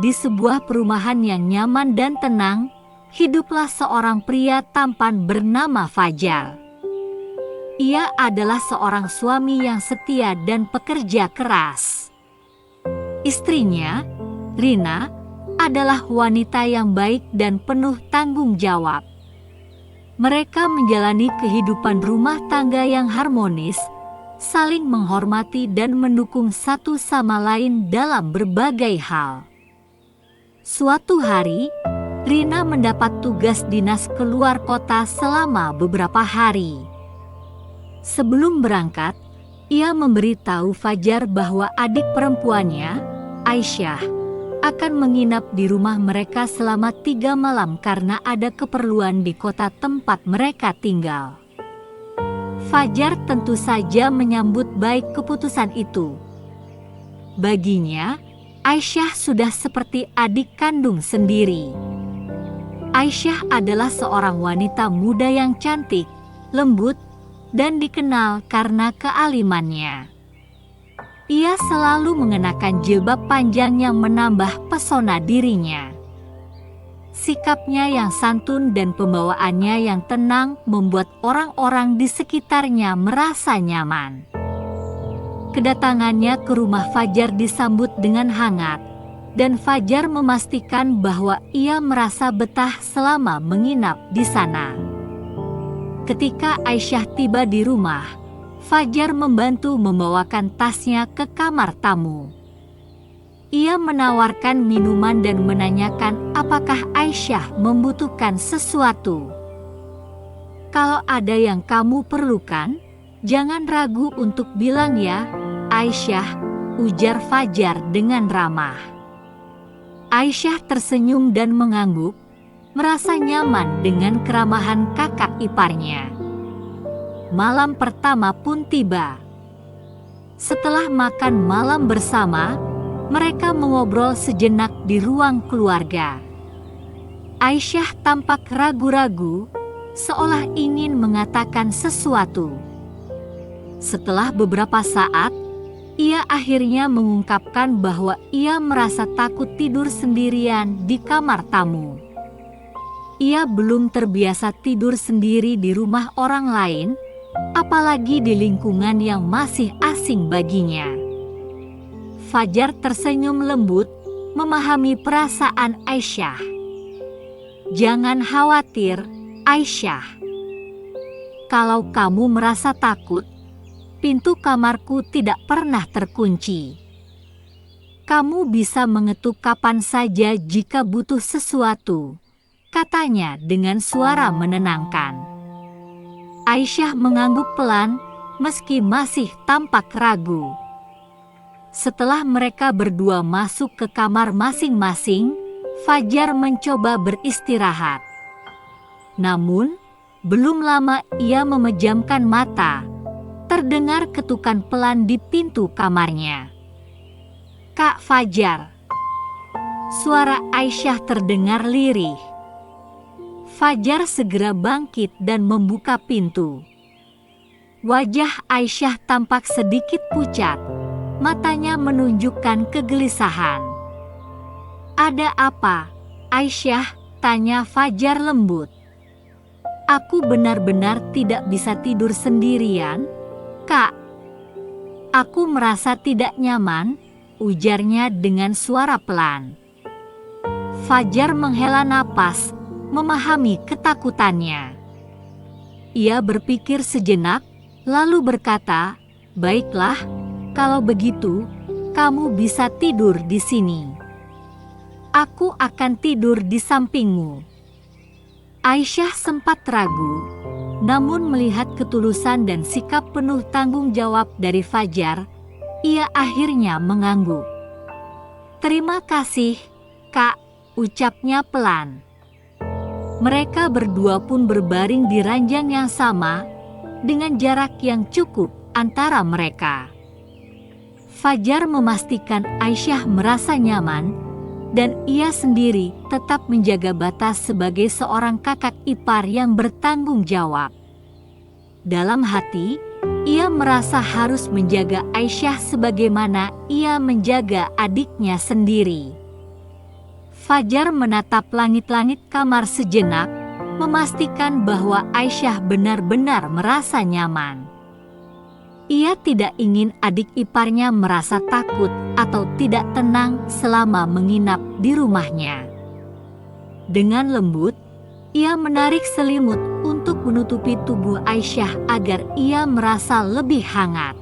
Di sebuah perumahan yang nyaman dan tenang, hiduplah seorang pria tampan bernama Fajar. Ia adalah seorang suami yang setia dan pekerja keras. Istrinya, Rina, adalah wanita yang baik dan penuh tanggung jawab. Mereka menjalani kehidupan rumah tangga yang harmonis, saling menghormati dan mendukung satu sama lain dalam berbagai hal. Suatu hari, Rina mendapat tugas dinas keluar kota selama beberapa hari. Sebelum berangkat, ia memberitahu Fajar bahwa adik perempuannya, Aisyah, akan menginap di rumah mereka selama 3 malam karena ada keperluan di kota tempat mereka tinggal. Fajar tentu saja menyambut baik keputusan itu. Baginya, Aisyah sudah seperti adik kandung sendiri. Aisyah adalah seorang wanita muda yang cantik, lembut, dan dikenal karena kealimannya. Ia selalu mengenakan jilbab panjang yang menambah pesona dirinya. Sikapnya yang santun dan pembawaannya yang tenang membuat orang-orang di sekitarnya merasa nyaman. Kedatangannya ke rumah Fajar disambut dengan hangat, dan Fajar memastikan bahwa ia merasa betah selama menginap di sana. Ketika Aisyah tiba di rumah, Fajar membantu membawakan tasnya ke kamar tamu. Ia menawarkan minuman dan menanyakan apakah Aisyah membutuhkan sesuatu. "Kalau ada yang kamu perlukan, jangan ragu untuk bilang ya, Aisyah," ujar Fajar dengan ramah. Aisyah tersenyum dan mengangguk, merasa nyaman dengan keramahan kakak iparnya. Malam pertama pun tiba. Setelah makan malam bersama, mereka mengobrol sejenak di ruang keluarga. Aisyah tampak ragu-ragu, seolah ingin mengatakan sesuatu. Setelah beberapa saat, ia akhirnya mengungkapkan bahwa ia merasa takut tidur sendirian di kamar tamu. Ia belum terbiasa tidur sendiri di rumah orang lain, apalagi di lingkungan yang masih asing baginya. Fajar tersenyum lembut, memahami perasaan Aisyah. "Jangan khawatir, Aisyah. Kalau kamu merasa takut, pintu kamarku tidak pernah terkunci. Kamu bisa mengetuk kapan saja jika butuh sesuatu," katanya dengan suara menenangkan. Aisyah mengangguk pelan, meski masih tampak ragu. Setelah mereka berdua masuk ke kamar masing-masing, Fajar mencoba beristirahat. Namun, belum lama ia memejamkan mata. Terdengar ketukan pelan di pintu kamarnya. "Kak Fajar." Suara Aisyah terdengar lirih. Fajar segera bangkit dan membuka pintu. Wajah Aisyah tampak sedikit pucat, matanya menunjukkan kegelisahan. "Ada apa, Aisyah?" tanya Fajar lembut. "Aku benar-benar tidak bisa tidur sendirian, Kak. Aku merasa tidak nyaman," ujarnya dengan suara pelan. Fajar menghela napas, memahami ketakutannya. Ia berpikir sejenak, lalu berkata, "Baiklah, kalau begitu, kamu bisa tidur di sini. Aku akan tidur di sampingmu." Aisyah sempat ragu. Namun melihat ketulusan dan sikap penuh tanggung jawab dari Fajar, ia akhirnya mengangguk. "Terima kasih, Kak," ucapnya pelan. Mereka berdua pun berbaring di ranjang yang sama, dengan jarak yang cukup antara mereka. Fajar memastikan Aisyah merasa nyaman, dan ia sendiri tetap menjaga batas sebagai seorang kakak ipar yang bertanggung jawab. Dalam hati, ia merasa harus menjaga Aisyah sebagaimana ia menjaga adiknya sendiri. Fajar menatap langit-langit kamar sejenak, memastikan bahwa Aisyah benar-benar merasa nyaman. Ia tidak ingin adik iparnya merasa takut atau tidak tenang selama menginap di rumahnya. Dengan lembut, ia menarik selimut untuk menutupi tubuh Aisyah agar ia merasa lebih hangat.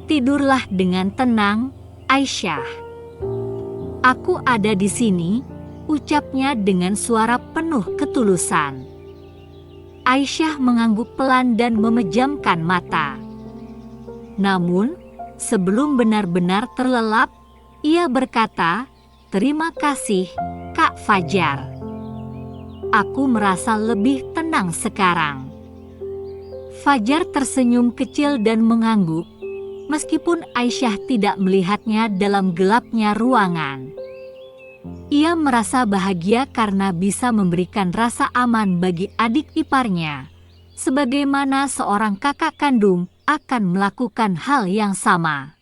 "Tidurlah dengan tenang, Aisyah. Aku ada di sini," ucapnya dengan suara penuh ketulusan. Aisyah mengangguk pelan dan memejamkan mata. Namun, sebelum benar-benar terlelap, ia berkata, "Terima kasih, Kak Fajar. Aku merasa lebih tenang sekarang." Fajar tersenyum kecil dan mengangguk, meskipun Aisyah tidak melihatnya dalam gelapnya ruangan. Ia merasa bahagia karena bisa memberikan rasa aman bagi adik iparnya, sebagaimana seorang kakak kandung akan melakukan hal yang sama.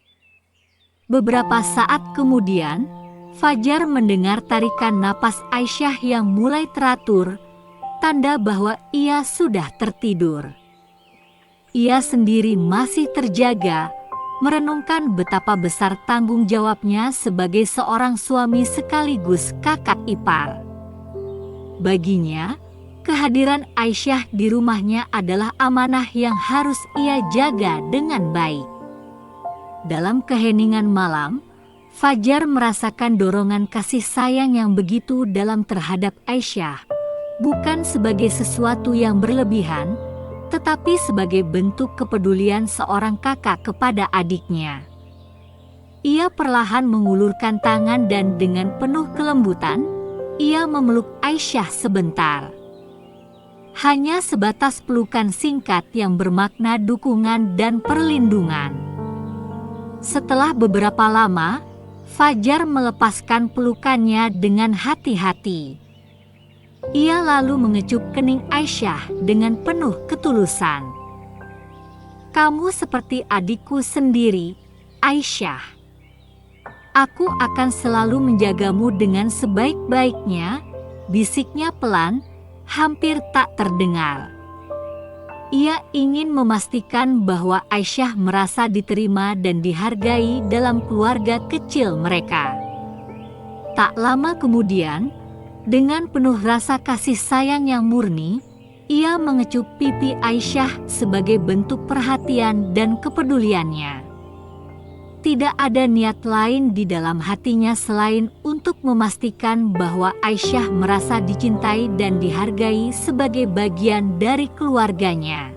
Beberapa saat kemudian, Fajar mendengar tarikan napas Aisyah yang mulai teratur, tanda bahwa ia sudah tertidur. Ia sendiri masih terjaga, merenungkan betapa besar tanggung jawabnya sebagai seorang suami sekaligus kakak ipar. Baginya, kehadiran Aisyah di rumahnya adalah amanah yang harus ia jaga dengan baik. Dalam keheningan malam, Fajar merasakan dorongan kasih sayang yang begitu dalam terhadap Aisyah, bukan sebagai sesuatu yang berlebihan, tetapi sebagai bentuk kepedulian seorang kakak kepada adiknya. Ia perlahan mengulurkan tangan dan dengan penuh kelembutan, ia memeluk Aisyah sebentar. Hanya sebatas pelukan singkat yang bermakna dukungan dan perlindungan. Setelah beberapa lama, Fajar melepaskan pelukannya dengan hati-hati. Ia lalu mengecup kening Aisyah dengan penuh ketulusan. "Kamu seperti adikku sendiri, Aisyah. Aku akan selalu menjagamu dengan sebaik-baiknya," bisiknya pelan, hampir tak terdengar. Ia ingin memastikan bahwa Aisyah merasa diterima dan dihargai dalam keluarga kecil mereka. Tak lama kemudian, dengan penuh rasa kasih sayang yang murni, ia mengecup pipi Aisyah sebagai bentuk perhatian dan kepeduliannya. Tidak ada niat lain di dalam hatinya selain untuk memastikan bahwa Aisyah merasa dicintai dan dihargai sebagai bagian dari keluarganya.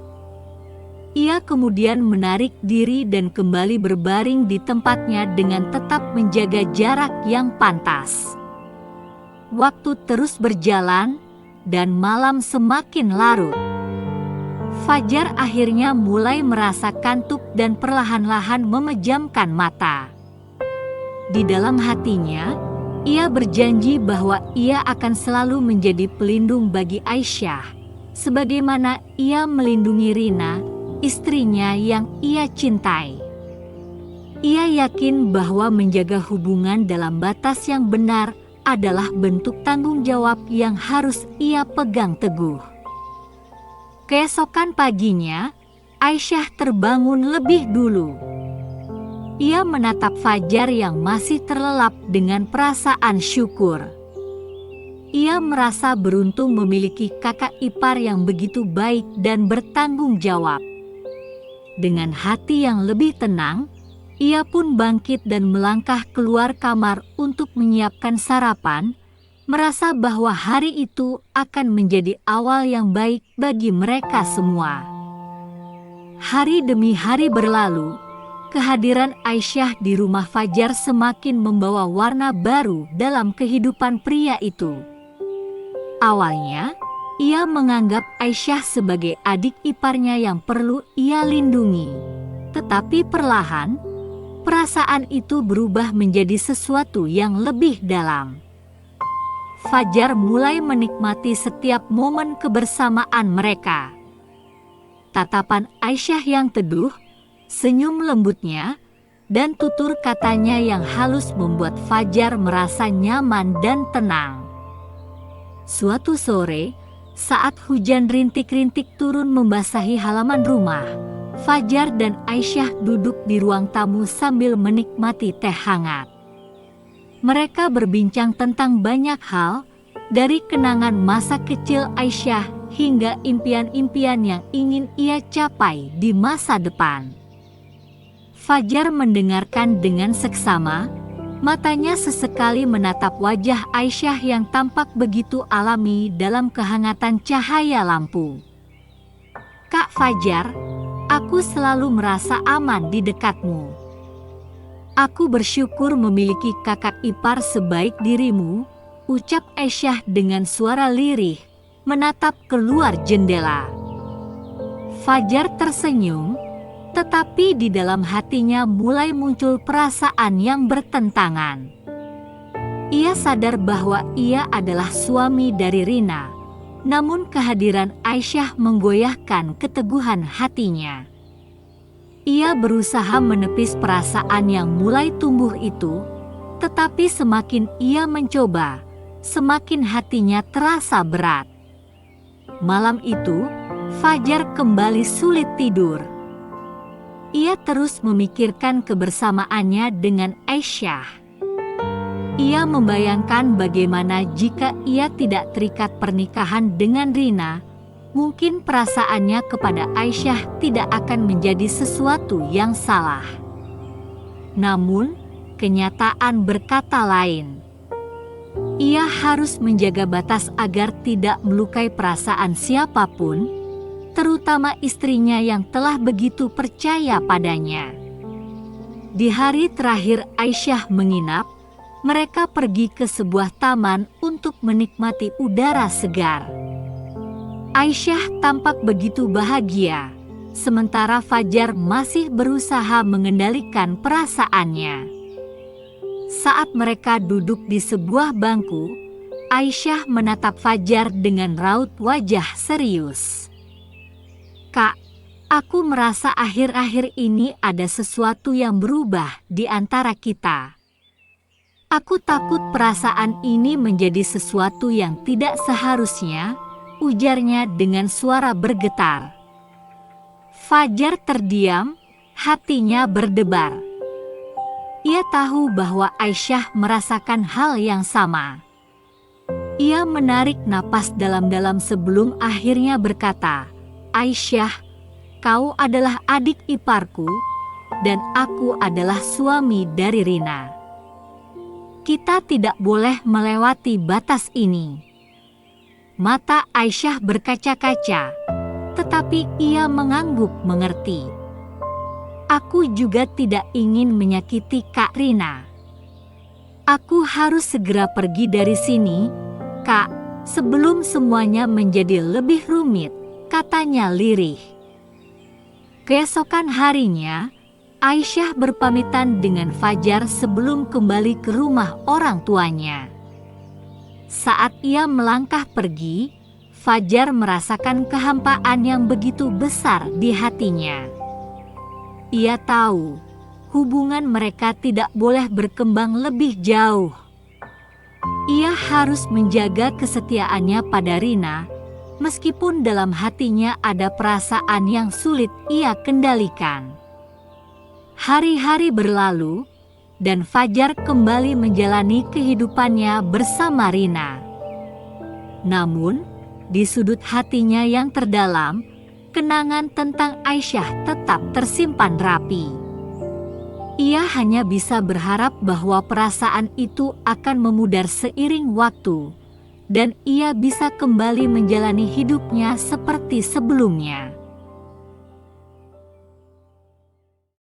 Ia kemudian menarik diri dan kembali berbaring di tempatnya dengan tetap menjaga jarak yang pantas. Waktu terus berjalan, dan malam semakin larut. Fajar akhirnya mulai merasa kantuk dan perlahan-lahan memejamkan mata. Di dalam hatinya, ia berjanji bahwa ia akan selalu menjadi pelindung bagi Aisyah, sebagaimana ia melindungi Rina, istrinya yang ia cintai. Ia yakin bahwa menjaga hubungan dalam batas yang benar adalah bentuk tanggung jawab yang harus ia pegang teguh. Keesokan paginya, Aisyah terbangun lebih dulu. Ia menatap Fajar yang masih terlelap dengan perasaan syukur. Ia merasa beruntung memiliki kakak ipar yang begitu baik dan bertanggung jawab. Dengan hati yang lebih tenang, ia pun bangkit dan melangkah keluar kamar untuk menyiapkan sarapan, merasa bahwa hari itu akan menjadi awal yang baik bagi mereka semua. Hari demi hari berlalu, kehadiran Aisyah di rumah Fajar semakin membawa warna baru dalam kehidupan pria itu. Awalnya, ia menganggap Aisyah sebagai adik iparnya yang perlu ia lindungi. Tetapi perlahan, perasaan itu berubah menjadi sesuatu yang lebih dalam. Fajar mulai menikmati setiap momen kebersamaan mereka. Tatapan Aisyah yang teduh, senyum lembutnya, dan tutur katanya yang halus membuat Fajar merasa nyaman dan tenang. Suatu sore, saat hujan rintik-rintik turun membasahi halaman rumah, Fajar dan Aisyah duduk di ruang tamu sambil menikmati teh hangat. Mereka berbincang tentang banyak hal, dari kenangan masa kecil Aisyah hingga impian-impian yang ingin ia capai di masa depan. Fajar mendengarkan dengan seksama, matanya sesekali menatap wajah Aisyah yang tampak begitu alami dalam kehangatan cahaya lampu. "Kak Fajar, aku selalu merasa aman di dekatmu. Aku bersyukur memiliki kakak ipar sebaik dirimu," ucap Aisyah dengan suara lirih, menatap keluar jendela. Fajar tersenyum, tetapi di dalam hatinya mulai muncul perasaan yang bertentangan. Ia sadar bahwa ia adalah suami dari Rina, namun kehadiran Aisyah menggoyahkan keteguhan hatinya. Ia berusaha menepis perasaan yang mulai tumbuh itu, tetapi semakin ia mencoba, semakin hatinya terasa berat. Malam itu, Fajar kembali sulit tidur. Ia terus memikirkan kebersamaannya dengan Aisyah. Ia membayangkan bagaimana jika ia tidak terikat pernikahan dengan Rina, mungkin perasaannya kepada Aisyah tidak akan menjadi sesuatu yang salah. Namun, kenyataan berkata lain. Ia harus menjaga batas agar tidak melukai perasaan siapapun, terutama istrinya yang telah begitu percaya padanya. Di hari terakhir Aisyah menginap, mereka pergi ke sebuah taman untuk menikmati udara segar. Aisyah tampak begitu bahagia, sementara Fajar masih berusaha mengendalikan perasaannya. Saat mereka duduk di sebuah bangku, Aisyah menatap Fajar dengan raut wajah serius. "Kak, aku merasa akhir-akhir ini ada sesuatu yang berubah di antara kita. Aku takut perasaan ini menjadi sesuatu yang tidak seharusnya," ujarnya dengan suara bergetar. Fajar terdiam, hatinya berdebar. Ia tahu bahwa Aisyah merasakan hal yang sama. Ia menarik napas dalam-dalam sebelum akhirnya berkata, "Aisyah, kau adalah adik iparku, dan aku adalah suami dari Rina. Kita tidak boleh melewati batas ini." Mata Aisyah berkaca-kaca, tetapi ia mengangguk mengerti. "Aku juga tidak ingin menyakiti Kak Rina. Aku harus segera pergi dari sini, Kak, sebelum semuanya menjadi lebih rumit," katanya lirih. Keesokan harinya, Aisyah berpamitan dengan Fajar sebelum kembali ke rumah orang tuanya. Saat ia melangkah pergi, Fajar merasakan kehampaan yang begitu besar di hatinya. Ia tahu, hubungan mereka tidak boleh berkembang lebih jauh. Ia harus menjaga kesetiaannya pada Rina, meskipun dalam hatinya ada perasaan yang sulit ia kendalikan. Hari-hari berlalu, dan Fajar kembali menjalani kehidupannya bersama Rina. Namun, di sudut hatinya yang terdalam, kenangan tentang Aisyah tetap tersimpan rapi. Ia hanya bisa berharap bahwa perasaan itu akan memudar seiring waktu, dan ia bisa kembali menjalani hidupnya seperti sebelumnya.